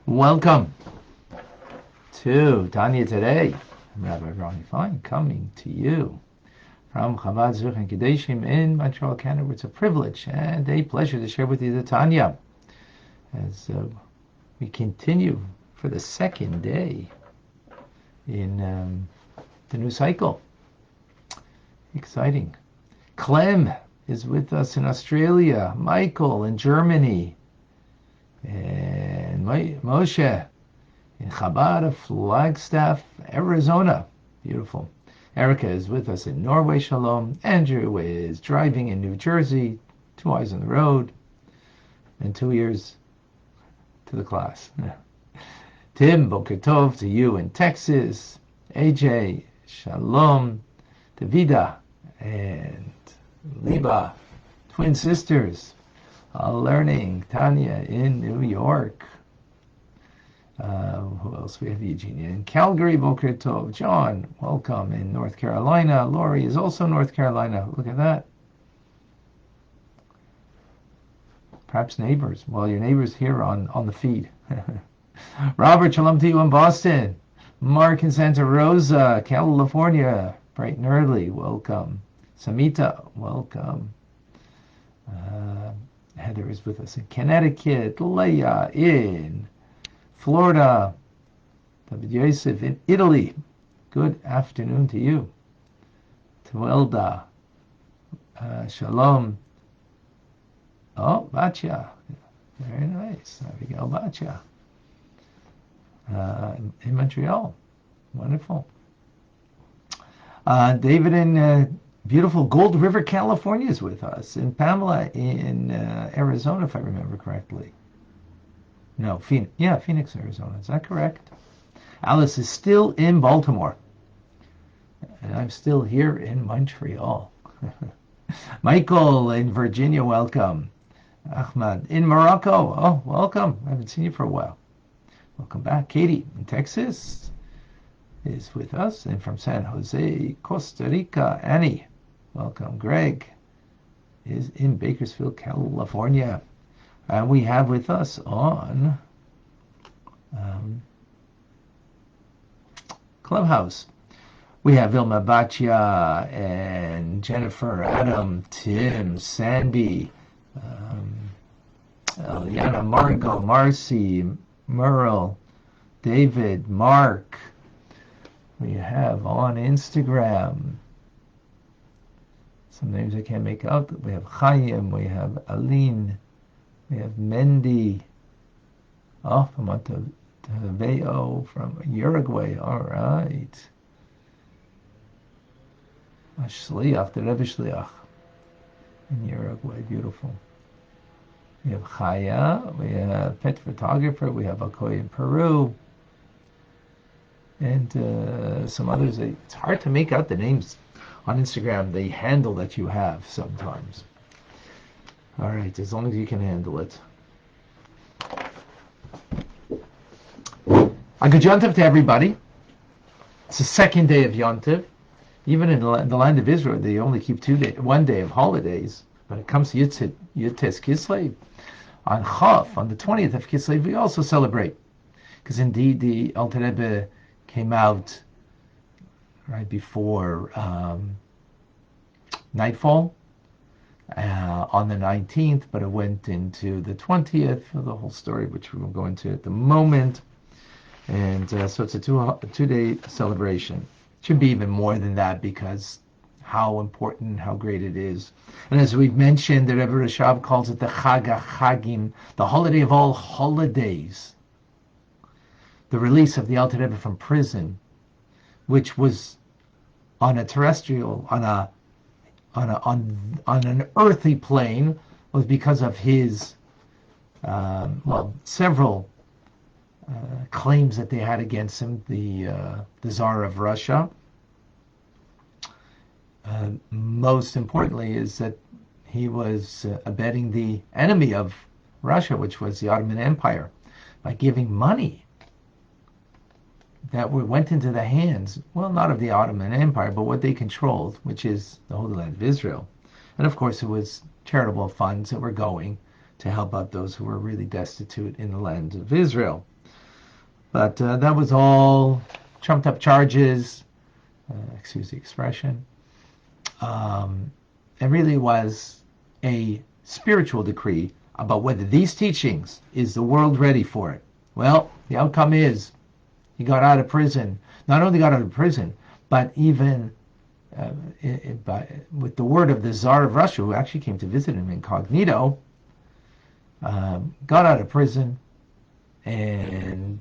Welcome to Tanya Today. I'm Rabbi Ronnie Fine, coming to you from Chabad Zuch and Kedeshim in Montreal, Canada. It's a privilege and a pleasure to share with you the Tanya as we continue for the second day in the new cycle. Exciting. Clem is with us in Australia, Michael in Germany, and Moshe in Chabad, Flagstaff, Arizona. Beautiful. Erica is with us in Norway, Shalom. Andrew is driving in New Jersey, 2 eyes on the road, and 2 years to the class. Tim, Boker Tov to you in Texas. AJ, Shalom, Davida, and Liba, twin sisters, learning. Tanya in New York. Who else? We have Eugenia in Calgary, Boker Tov. John, welcome in North Carolina. Lori is also North Carolina. Look at that. Perhaps neighbors. Well, your neighbors here on the feed. Robert, shalom to you in Boston. Mark in Santa Rosa, California, bright and early. Welcome. Samita, welcome. Heather is with us in Connecticut. Leah in Florida. David Yosef in Italy. Good afternoon to you. Tuelda. Shalom. Oh, Batya. Very nice. Abigail Batya. In Montreal. Wonderful. David in beautiful Gold River, California is with us. And Pamela in Arizona, if I remember correctly. No, Phoenix, Arizona. Is that correct? Alice is still in Baltimore. And I'm still here in Montreal. Michael in Virginia, welcome. Ahmad in Morocco. Oh, welcome. I haven't seen you for a while. Welcome back. Katie in Texas is with us. And from San Jose, Costa Rica, Annie. Welcome. Greg is in Bakersfield, California. And we have with us on Clubhouse. We have Vilma Baccia and Jennifer, Adam, Tim, Sandy, Eliana, Margot, Marcy, Merle, David, Mark. We have on Instagram some names I can't make out. We have Chaim, we have Aline, we have Mendy. Oh, from Montevideo, from Uruguay. All right. A Shliach, the Rebbe Shliach in Uruguay. Beautiful. We have Chaya, we have Pet Photographer, we have Akoy in Peru, and some others. It's hard to make out the names on Instagram, the handle that you have sometimes. All right, as long as you can handle it. A good Yontiv to everybody. It's the second day of Yontiv. Even in the land of Israel, they only keep 1 day of holidays. When it comes to Yud Tes Kislev, on Chav, on the 20th of Kislev, we also celebrate. Because indeed, the Alter Rebbe came out right before nightfall on the 19th, but it went into the 20th for the whole story, which we will go into at the moment. And so it's a two-day celebration. Should be even more than that because how important, how great it is. And as we've mentioned, the Rebbe Rashab calls it the Chag HaChagim, the holiday of all holidays. The release of the Alter Rebbe from prison, which was on a terrestrial, on an earthly plane, was because of his several claims that they had against him. The Tsar of Russia. Most importantly is that he was abetting the enemy of Russia, which was the Ottoman Empire, by giving money that went into the hands, well, not of the Ottoman Empire, but what they controlled, which is the Holy Land of Israel. And of course, it was charitable funds that were going to help out those who were really destitute in the land of Israel. But that was all trumped up charges, excuse the expression. It really was a spiritual decree about whether these teachings, is the world ready for it. Well, the outcome is he got out of prison. Not only got out of prison, but even with the word of the Tsar of Russia, who actually came to visit him incognito, got out of prison, and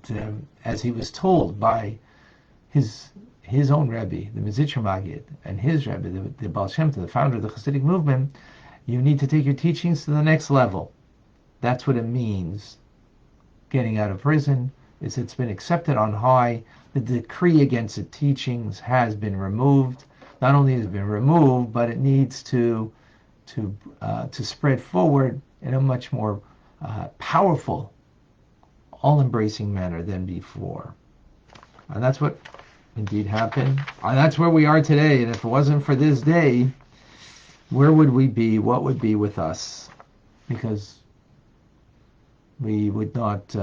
as he was told by his own Rebbe, the Mizitcher and his Rebbe, the Baal Shem Tov, the founder of the Hasidic movement, you need to take your teachings to the next level. That's what it means. Getting out of prison is it's been accepted on high. The decree against the teachings has been removed. Not only has it been removed, but it needs to spread forward in a much more powerful, all-embracing manner than before. And that's what indeed happened. And that's where we are today. And if it wasn't for this day, where would we be? What would be with us? Because we would not,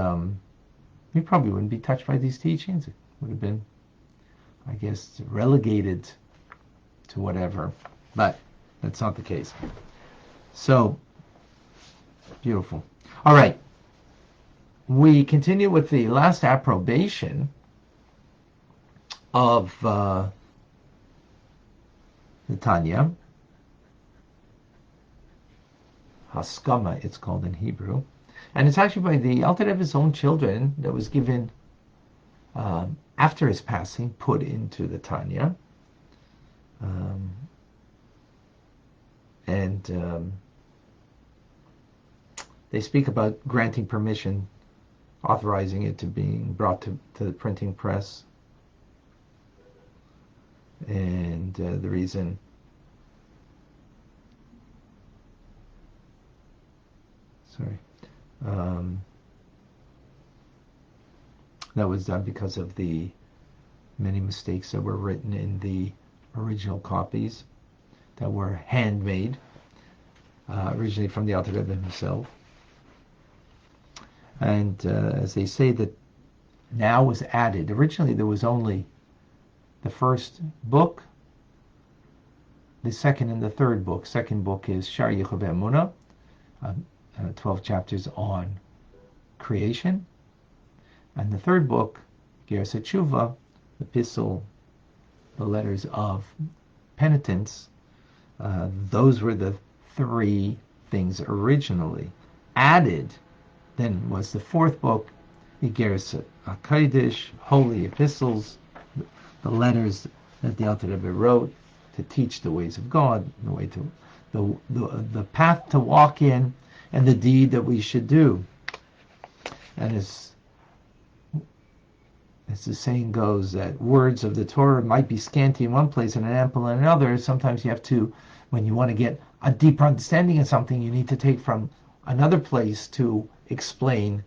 we probably wouldn't be touched by these teachings. It would have been, I guess, relegated to whatever. But that's not the case. So, beautiful. All right. We continue with the last approbation of the Tanya. Haskama, it's called in Hebrew. And it's actually by the Alter Rebbe's own children that was given, after his passing, put into the Tanya. They speak about granting permission, authorizing it to being brought to the printing press. And the reason that was done because of the many mistakes that were written in the original copies that were handmade, originally from the Alter Rebbe himself. And as they say, that now was added. Originally there was only the first book, the second and the third book. Second book is Shar Yichud Emunah, 12 chapters on creation. And the third book, Geras Tshuva, the epistle, the letters of penitence, those were the three things originally. Added then was the fourth book, Igeres HaKodesh, holy epistles, the letters that the Alter Rebbe wrote to teach the ways of God, the way to the path to walk in, and the deed that we should do. And as the saying goes, that words of the Torah might be scanty in one place and ample in another. Sometimes you have to, when you want to get a deeper understanding of something, you need to take from another place to explain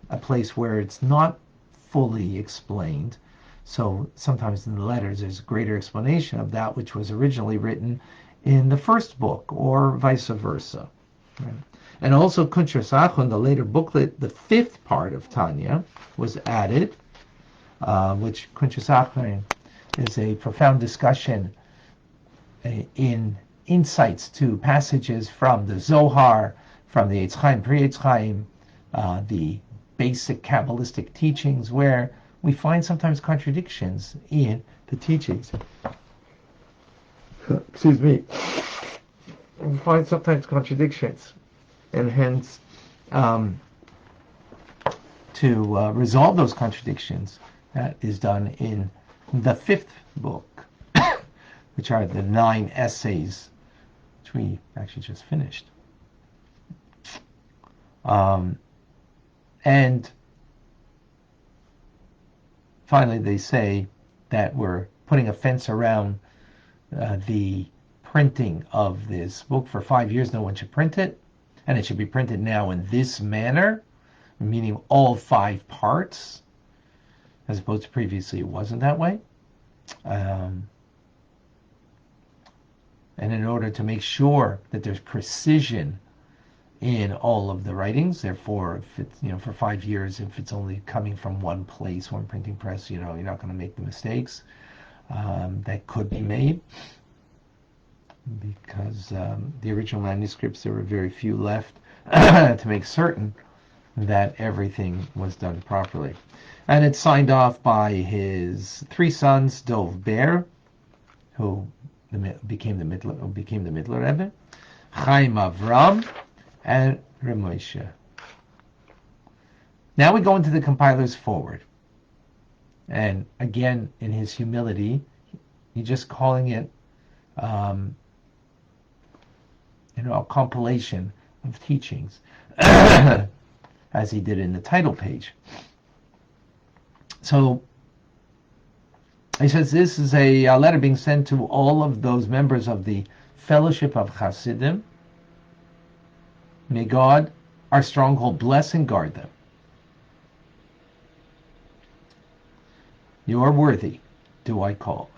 a place where it's not fully explained. So sometimes in the letters there's greater explanation of that which was originally written in the first book, or vice versa. Right? And also Kuntres Achon, the later booklet, the fifth part of Tanya, was added, which Kuntres Achon is a profound discussion in insights to passages from the Zohar, from the Eitz Chaim, Pri-Eitz Chaim, the basic Kabbalistic teachings, where we find sometimes contradictions in the teachings. Excuse me. We find sometimes contradictions, and hence to resolve those contradictions, that is done in the fifth book, which are the 9 essays, which we actually just finished. And finally, they say that we're putting a fence around the printing of this book for 5 years. No one should print it, and it should be printed now in this manner, meaning all 5 parts, as opposed to previously it wasn't that way. And in order to make sure that there's precision in all of the writings. Therefore, if it's, for 5 years, if it's only coming from one place, one printing press, you're not going to make the mistakes that could be made, because the original manuscripts, there were very few left to make certain that everything was done properly. And it's signed off by his 3 sons, Dov Ber, who became the Midler Rebbe, Chaim Avram, and Ramosha. Now we go into the compiler's forward. And again, in his humility, he's just calling it a compilation of teachings, as he did in the title page. So he says this is a letter being sent to all of those members of the Fellowship of Hasidim. May God, our stronghold, bless and guard them. You are worthy, do I call.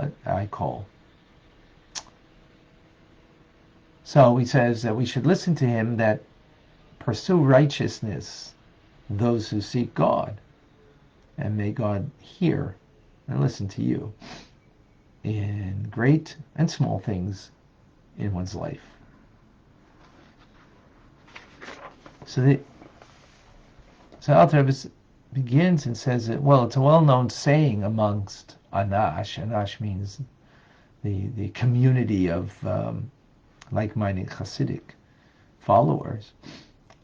So he says that we should listen to him, that pursue righteousness, those who seek God. And may God hear and listen to you in great and small things in one's life. So Alter Rebbe begins and says that, well, it's a well-known saying amongst Anash. Anash means the community of like-minded Hasidic followers,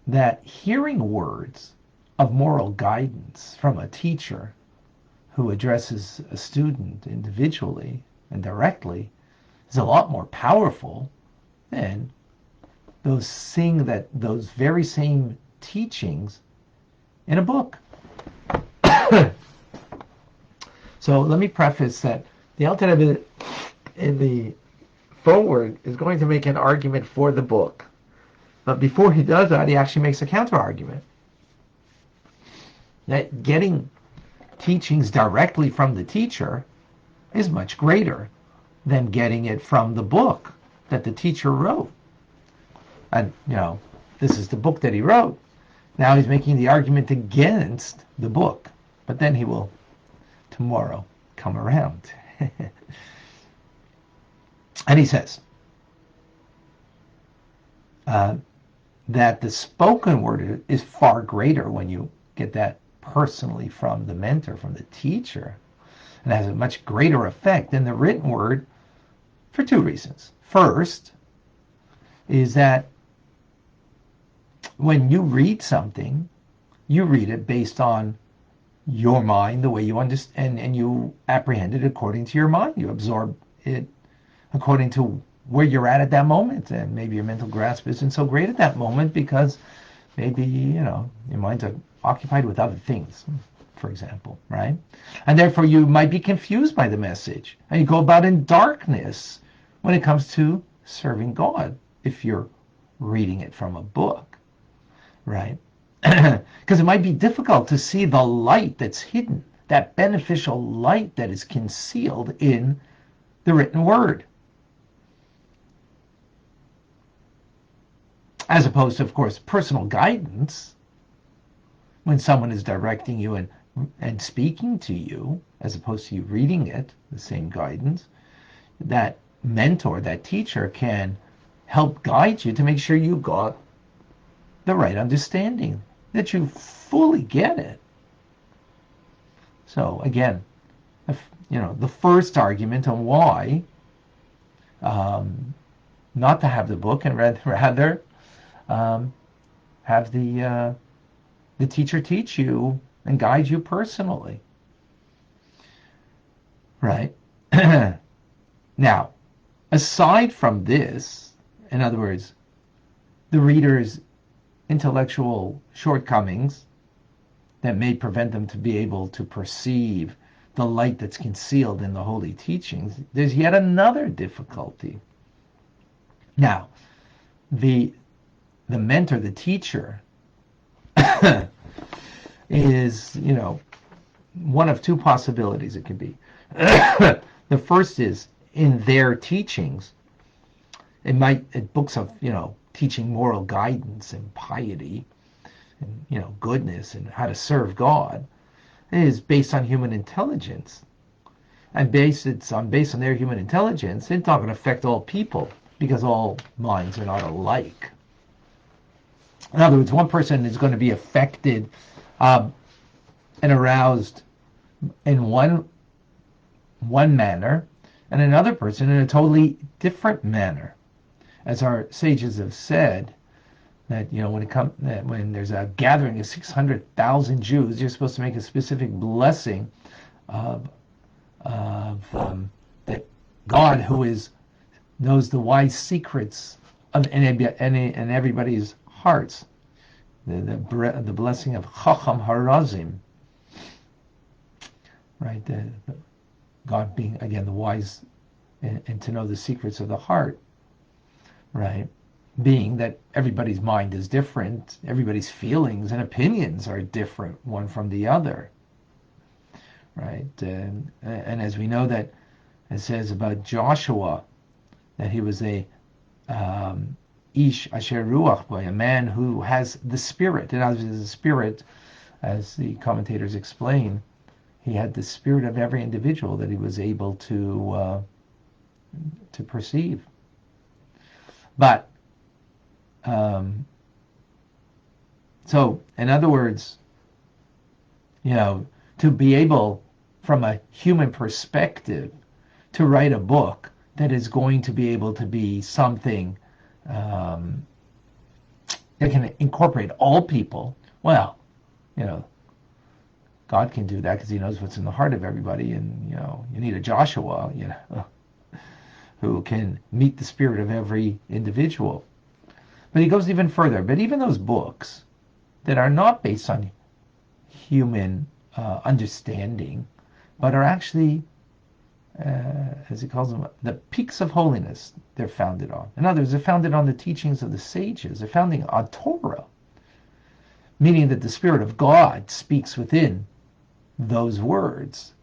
that hearing words of moral guidance from a teacher who addresses a student individually and directly is a lot more powerful than those very same teachings in a book. So let me preface that the Alter Rebbe in the forward is going to make an argument for the book. But before he does that, he actually makes a counter-argument. That getting teachings directly from the teacher is much greater than getting it from the book that the teacher wrote. And, this is the book that he wrote. Now he's making the argument against the book. But then he will, tomorrow, come around. And he says that the spoken word is far greater when you get that personally from the mentor, from the teacher, and has a much greater effect than the written word for 2 reasons. First is that when you read something, you read it based on your mind, the way you understand, and you apprehend it according to your mind. You absorb it according to where you're at that moment, and maybe your mental grasp isn't so great at that moment because maybe, your mind's occupied with other things, for example, right? And therefore you might be confused by the message, and you go about in darkness when it comes to serving God if you're reading it from a book, right? Because it might be difficult to see the light that's hidden, that beneficial light that is concealed in the written word. As opposed to, of course, personal guidance, when someone is directing you and speaking to you, as opposed to you reading it, the same guidance, that mentor, that teacher can help guide you to make sure you got the right understanding, that you fully get it. So again, the first argument on why not to have the book and rather have the teacher teach you and guide you personally, right? Now, aside from this, in other words, the reader's intellectual shortcomings that may prevent them to be able to perceive the light that's concealed in the holy teachings, there's yet another difficulty. Now, the mentor, the teacher, is, one of 2 possibilities it could be. The first is, in their teachings, books of, teaching moral guidance and piety and goodness and how to serve God is based on human intelligence. And based on their human intelligence, it's not going to affect all people because all minds are not alike. In other words, one person is going to be affected and aroused in one manner, and another person in a totally different manner. As our sages have said, that when there's a gathering of 600,000 Jews, you're supposed to make a specific blessing of that God, who knows the wise secrets of in everybody's hearts, the blessing of Chacham Harazim, right? God being again the wise and to know the secrets of the heart, right? Being that everybody's mind is different, everybody's feelings and opinions are different one from the other, right? And as we know that it says about Joshua that he was a ish asher ruach boy, a man who has the spirit. And as the spirit, as the commentators explain, he had the spirit of every individual that he was able to perceive. But so, in other words, to be able, from a human perspective, to write a book that is going to be able to be something that can incorporate all people, well, God can do that because he knows what's in the heart of everybody, and you need a Joshua, who can meet the spirit of every individual. But he goes even further. But even those books that are not based on human understanding, but are actually, as he calls them, the peaks of holiness, they're founded on. In other words, they're founded on the teachings of the sages. They're founded on Torah, meaning that the Spirit of God speaks within those words,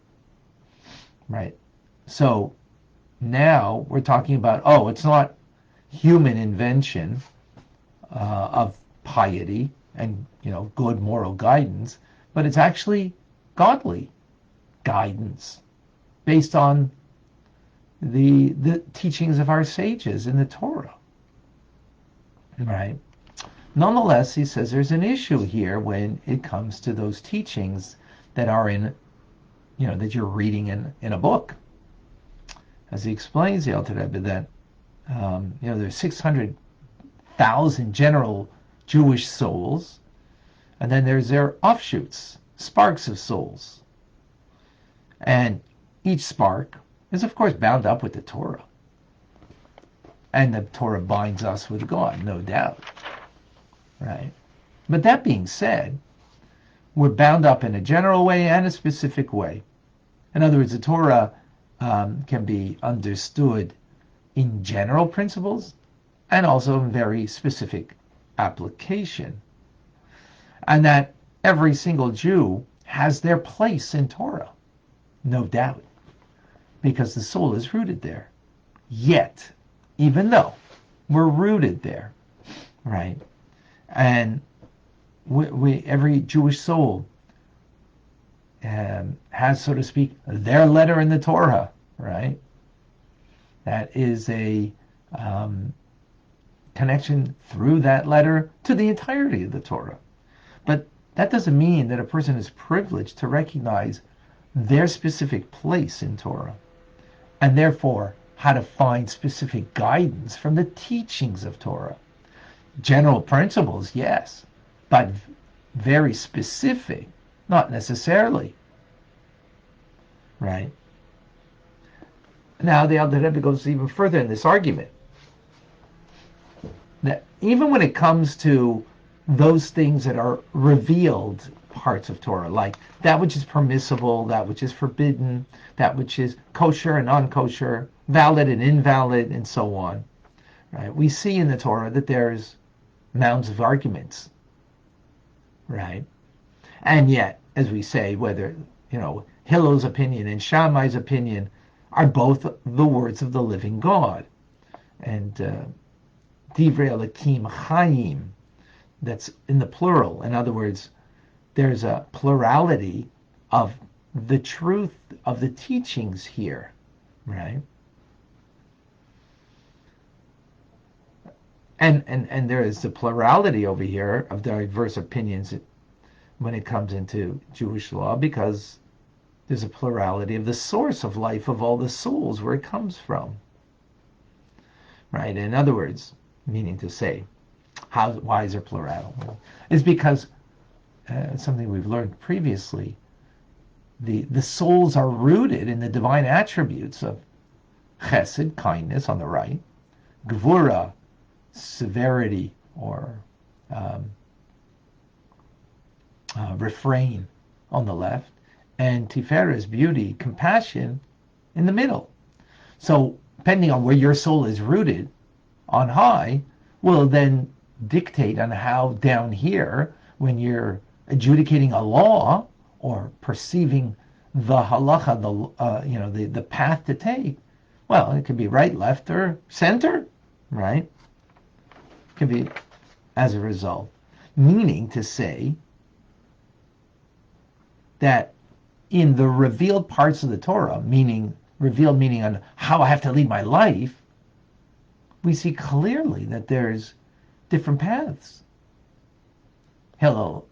right? So now we're talking about, it's not human invention of piety and good moral guidance, but it's actually godly guidance based on the teachings of our sages in the Torah, right? Nonetheless, he says there's an issue here when it comes to those teachings that are in, that you're reading in a book. As he explains, the Alter Rebbe, that there's 600,000 general Jewish souls, and then there's their offshoots, sparks of souls. And each spark is, of course, bound up with the Torah. And the Torah binds us with God, no doubt. Right? But that being said, we're bound up in a general way and a specific way. In other words, the Torah can be understood in general principles and also in very specific application. And that every single Jew has their place in Torah, no doubt, because the soul is rooted there. Yet, even though we're rooted there, right, and we every Jewish soul has, so to speak, their letter in the Torah, right? That is a connection through that letter to the entirety of the Torah. But that doesn't mean that a person is privileged to recognize their specific place in Torah, and therefore how to find specific guidance from the teachings of Torah. General principles, yes, but very specific, not necessarily. Right? Now the Alter Rebbe goes even further in this argument. That even when it comes to those things that are revealed parts of Torah, like that which is permissible, that which is forbidden, that which is kosher and non-kosher, valid and invalid, and so on, right? We see in the Torah that there's mounds of arguments, right? And yet, as we say, whether, Hillel's opinion and Shammai's opinion are both the words of the living God. And Divrei Elokim Chaim, that's in the plural. In other words, there's a plurality of the truth of the teachings here, right? And there is the plurality over here of diverse opinions when it comes into Jewish law, because there's a plurality of the source of life of all the souls, where it comes from, right? In other words, meaning to say, why is there plurality? It's because something we've learned previously, the souls are rooted in the divine attributes of chesed, kindness, on the right, gvura, severity or refrain, on the left, and tiferes, beauty, compassion, in the middle. So depending on where your soul is rooted on high, will then dictate on how down here, when you're adjudicating a law or perceiving the halacha, the path to take. Well, it could be right, left, or center, right? It could be as a result. Meaning to say that in the revealed parts of the Torah, revealed meaning on how I have to lead my life, we see clearly that there's different paths. Hillel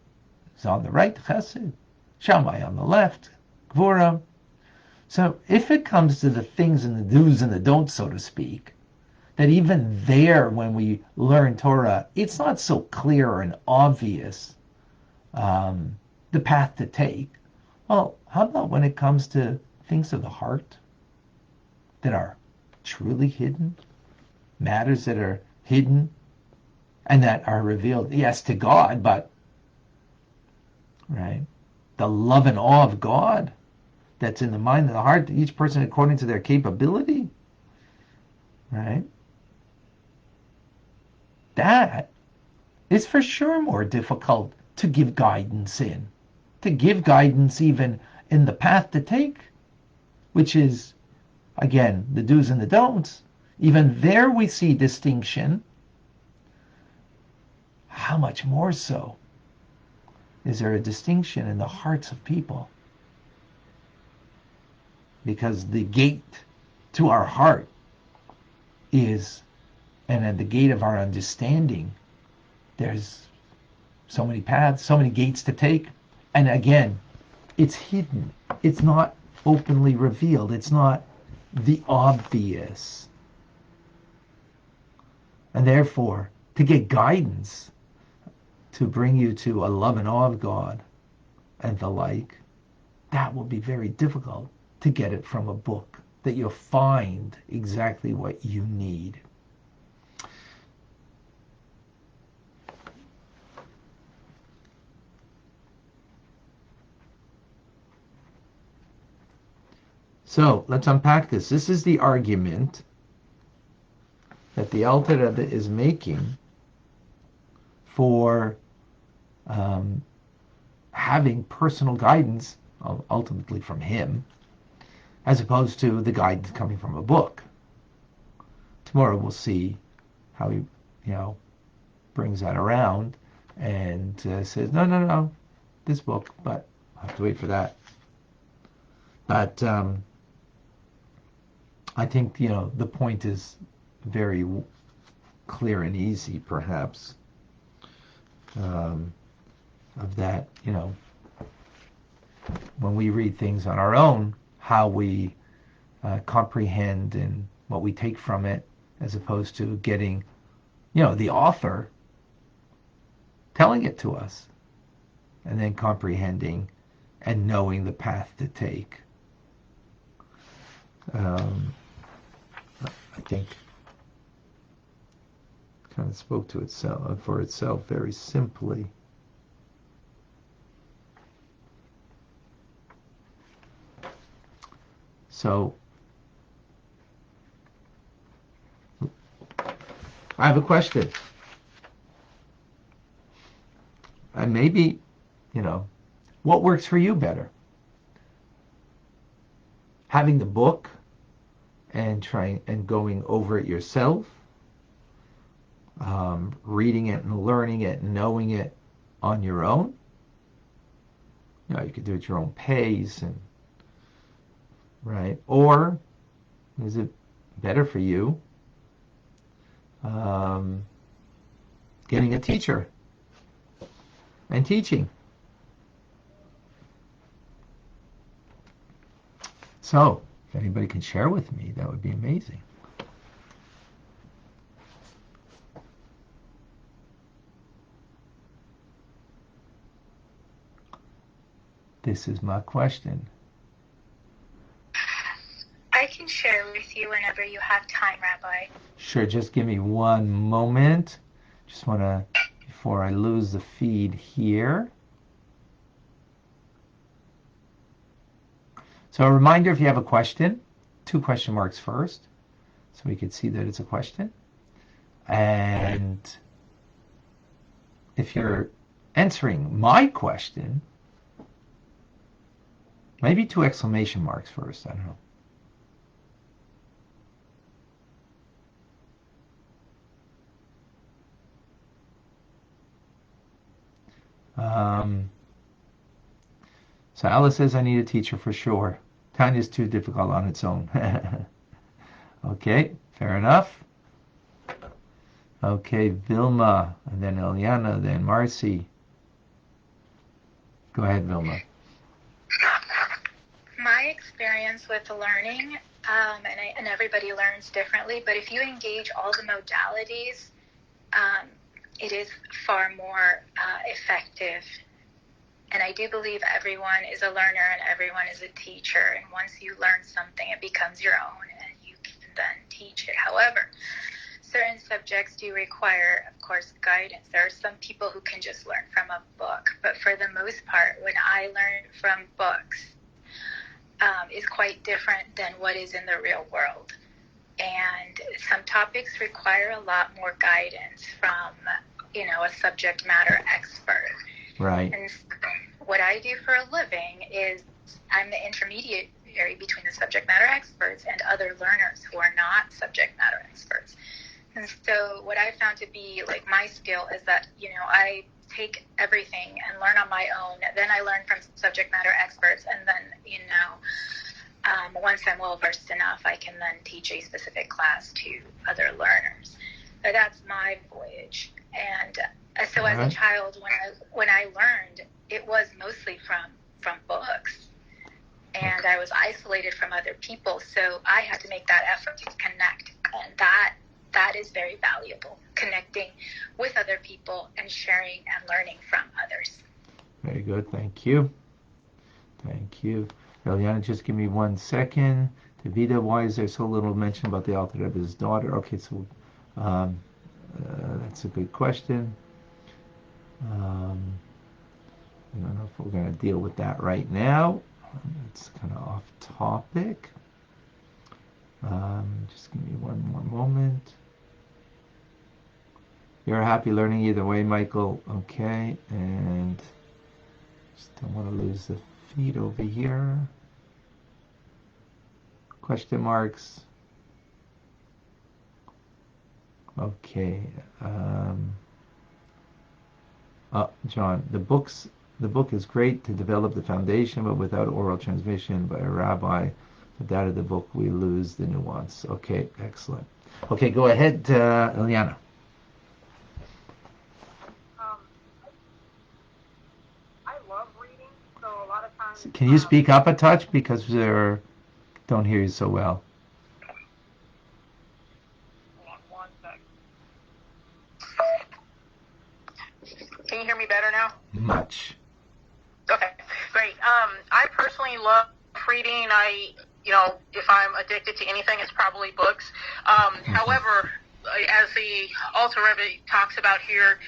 is on the right, Chesed. Shammai on the left, Gvura. So if it comes to the things and the do's and the don'ts, so to speak, that even there, when we learn Torah, it's not so clear and obvious the path to take. Well, how about when it comes to things of the heart that are truly hidden, matters that are hidden and that are revealed, yes, to God, but, right, the love and awe of God that's in the mind and the heart, each person according to their capability, right? That is for sure more difficult to give guidance in. To give guidance even in the path to take, which is, again, the do's and the don'ts. Even there we see distinction. How much more so is there a distinction in the hearts of people? Because the gate to our heart is, and at the gate of our understanding, there's so many paths, so many gates to take. And again, it's hidden. It's not openly revealed. It's not the obvious. And therefore, to get guidance, to bring you to a love and awe of God and the like, that will be very difficult to get it from a book, that you'll find exactly what you need. So let's unpack this. This is the argument that the Alter Rebbe is making for having personal guidance, ultimately from him, as opposed to the guidance coming from a book. Tomorrow we'll see how he, brings that around and says, no, this book, but I'll have to wait for that. But I think, the point is very clear and easy, perhaps, of that, when we read things on our own, how we comprehend and what we take from it, as opposed to getting, the author telling it to us, and then comprehending and knowing the path to take. I think kind of spoke to itself for itself very simply. So I have a question. And maybe, what works for you better? Having the book and trying and going over it yourself, reading it and learning it and knowing it on your own. You could do it at your own pace, and right? Or is it better for you getting a teacher and teaching? So, if anybody can share with me, that would be amazing. This is my question. I can share with you whenever you have time, Rabbi. Sure, just give me one moment. Just want to, before I lose the feed here. So a reminder, if you have a question, 2 question marks first, so we can see that it's a question. And if you're answering my question, maybe 2 exclamation marks first, I don't know. So Alice says, I need a teacher for sure. Tanya's too difficult on its own. Okay, fair enough. Okay, Vilma, and then Eliana, then Marcy. Go ahead, Vilma. My experience with learning, and everybody learns differently, but if you engage all the modalities, it is far more effective. And I do believe everyone is a learner and everyone is a teacher. And once you learn something, it becomes your own and you can then teach it. However, certain subjects do require, of course, guidance. There are some people who can just learn from a book. But for the most part, when I learn from books, is quite different than what is in the real world. And some topics require a lot more guidance from, a subject matter expert. Right. And what I do for a living is I'm the intermediary between the subject matter experts and other learners who are not subject matter experts. And so what I found to be like my skill is that, I take everything and learn on my own. Then I learn from subject matter experts. And then, once I'm well versed enough, I can then teach a specific class to other learners. So that's my voyage. And so as a child, when I learned, it was mostly from books, and I was isolated from other people. So I had to make that effort to connect, and that is very valuable, connecting with other people and sharing and learning from others. Very good. Thank you. Thank you. Eliana, just give me 1 second. Davida, why is there so little mention about the Alter Rebbe's daughter? Okay, so that's a good question. I don't know if we're going to deal with that right now. It's kind of off topic. Just give me one more moment. You're happy learning either way, Michael. Okay, and just don't want to lose the feed over here. Question marks. Okay. John, the book is great to develop the foundation, but without oral transmission by a rabbi, without the book, we lose the nuance. Okay, excellent. Okay, go ahead, Eliana. I love reading, so a lot of times... Can you speak up a touch? Because we don't hear you so well. One sec. Can you hear me better now? Much. Okay, great. I personally love reading. If I'm addicted to anything, it's probably books. However, as the Alter Rebbe talks about here,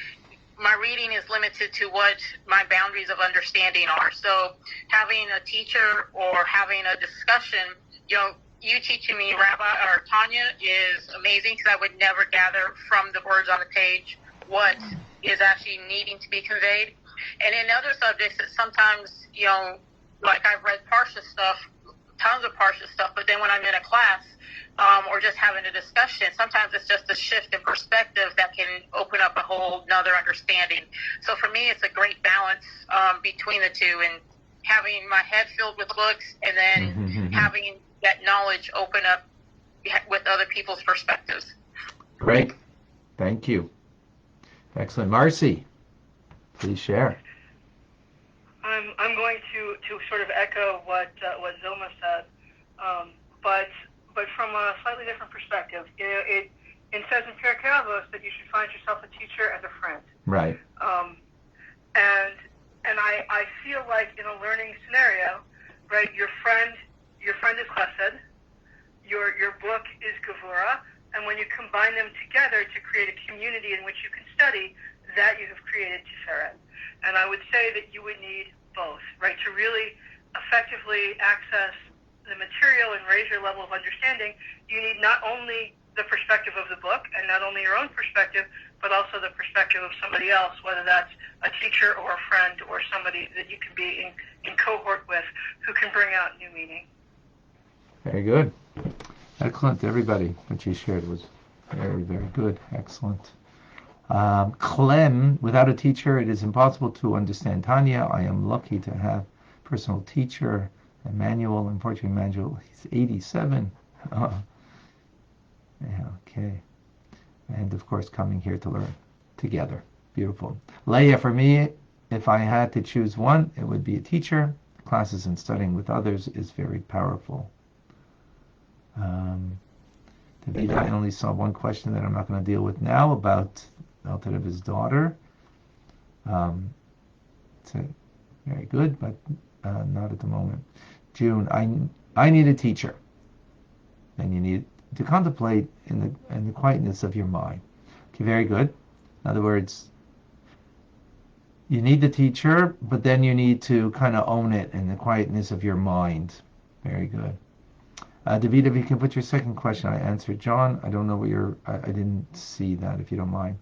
my reading is limited to what my boundaries of understanding are. So having a teacher or having a discussion, you teaching me, Rabbi or Tanya, is amazing because I would never gather from the words on the page what is actually needing to be conveyed. And in other subjects that sometimes, like I've read Parsha stuff tons of partial stuff, but then when I'm in a class or just having a discussion, sometimes it's just a shift in perspective that can open up a whole nother understanding. So for me, it's a great balance between the two, and having my head filled with books and then having that knowledge open up with other people's perspectives. Great. Thank you. Excellent. Marcy, please share. I'm going to sort of echo what Zilma said, but from a slightly different perspective. You know, it says in Pirkei Avos that you should find yourself a teacher and a friend. Right. And I feel like in a learning scenario, right, your friend is chesed, your book is gevura, and when you combine them together to create a community in which you can study, that you have created tiferet. And I would say that you would need both, right, to really effectively access the material and raise your level of understanding. You need not only the perspective of the book and not only your own perspective, but also the perspective of somebody else, whether that's a teacher or a friend or somebody that you can be in cohort with who can bring out new meaning. Very good. Excellent, everybody. What you shared was very, very good. Excellent. Clem, without a teacher, it is impossible to understand Tanya. I am lucky to have a personal teacher, Emmanuel. Unfortunately, Emmanuel, he's 87. Yeah, okay. And, of course, coming here to learn together. Beautiful. Leah, for me, if I had to choose one, it would be a teacher. Classes and studying with others is very powerful. David, I only saw one question that I'm not going to deal with now about Alter Rebbe's daughter. It's very good, but not at the moment. June, I need a teacher. And you need to contemplate in the quietness of your mind. Okay, very good. In other words, you need the teacher, but then you need to kind of own it in the quietness of your mind. Very good. David, if you can put your second question, I answered. John, I don't know what I didn't see that, if you don't mind.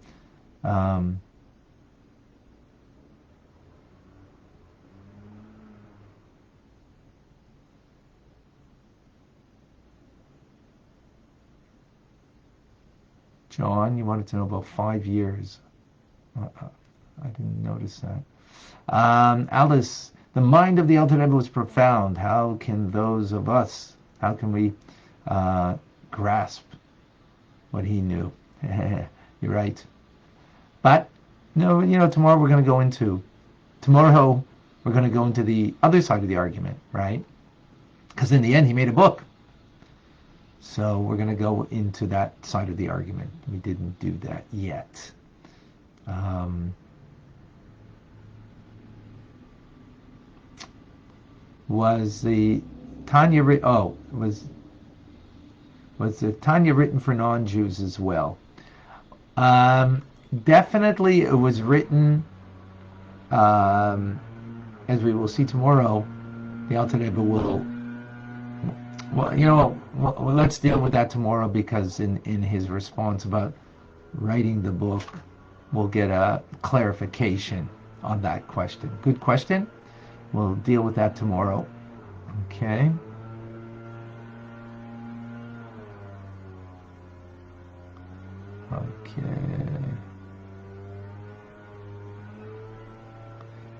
John, you wanted to know about 5 years. I didn't notice that. Alice, the mind of the Alter Rebbe was profound. How can we grasp what he knew? You're right. But, tomorrow we're going to go into the other side of the argument, right? Because in the end, he made a book. So we're going to go into that side of the argument. We didn't do that yet. Was the Tanya was the Tanya written for non-Jews as well? Definitely, it was written. As we will see tomorrow, the Alter Rebbe will. Well, let's deal with that tomorrow, because in his response about writing the book, we'll get a clarification on that question. Good question. We'll deal with that tomorrow. Okay.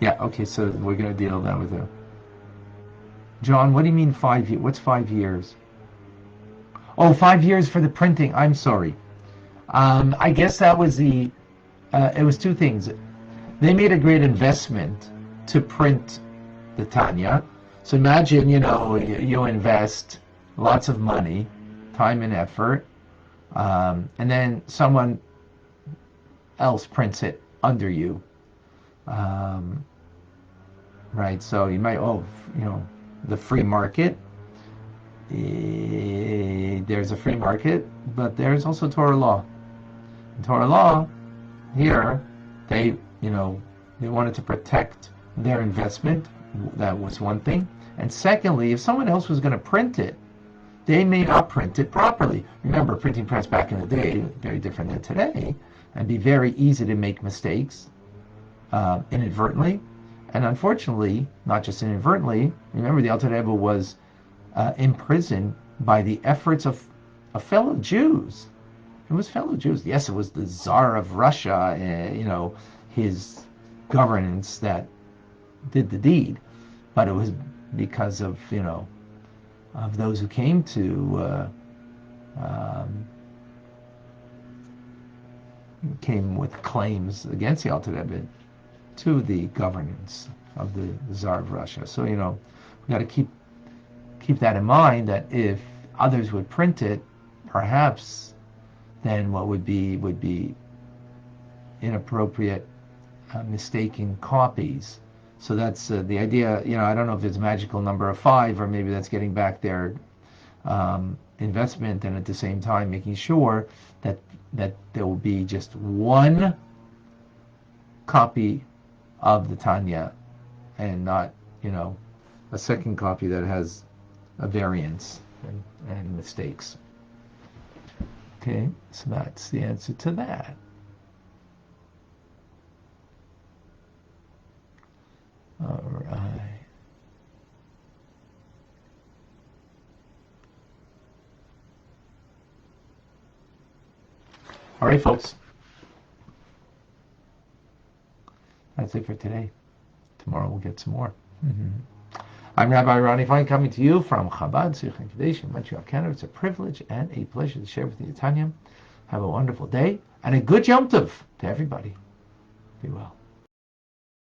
Yeah, okay, so we're going to deal that with it. John, what do you mean 5 years? What's 5 years? Oh, 5 years for the printing. I'm sorry. I guess that was it was two things. They made a great investment to print the Tanya. So imagine, you invest lots of money, time and effort, and then someone else prints it under you. Right, so you might, the free market. There's a free market, but there's also Torah law. In Torah law, here, they wanted to protect their investment. That was one thing. And secondly, if someone else was going to print it, they may not print it properly. Remember, printing press back in the day, very different than today, and be very easy to make mistakes inadvertently. And unfortunately, not just inadvertently, remember the Alter Rebbe was imprisoned by the efforts of fellow Jews. It was fellow Jews. Yes, it was the Tsar of Russia, his governance that did the deed, but it was because of of those who came to came with claims against the Alter Rebbe to the governance of the Tsar of Russia. So we got to keep that in mind, that if others would print it, perhaps then what would be inappropriate, mistaken copies. So that's the idea. I don't know if it's a magical number of 5, or maybe that's getting back their investment, and at the same time making sure that there will be just one copy of the Tanya, and not a second copy that has a variance and mistakes. Okay, so that's the answer to that. All right. All right, folks. That's it for today. Tomorrow we'll get some more. I'm Rabbi Ronnie Fine, coming to you from Chabad Tzidkei Kadesh in Montreal, Canada. It's a privilege and a pleasure to share with you, Tanya. Have a wonderful day and a good Yom Tov to everybody. Be well.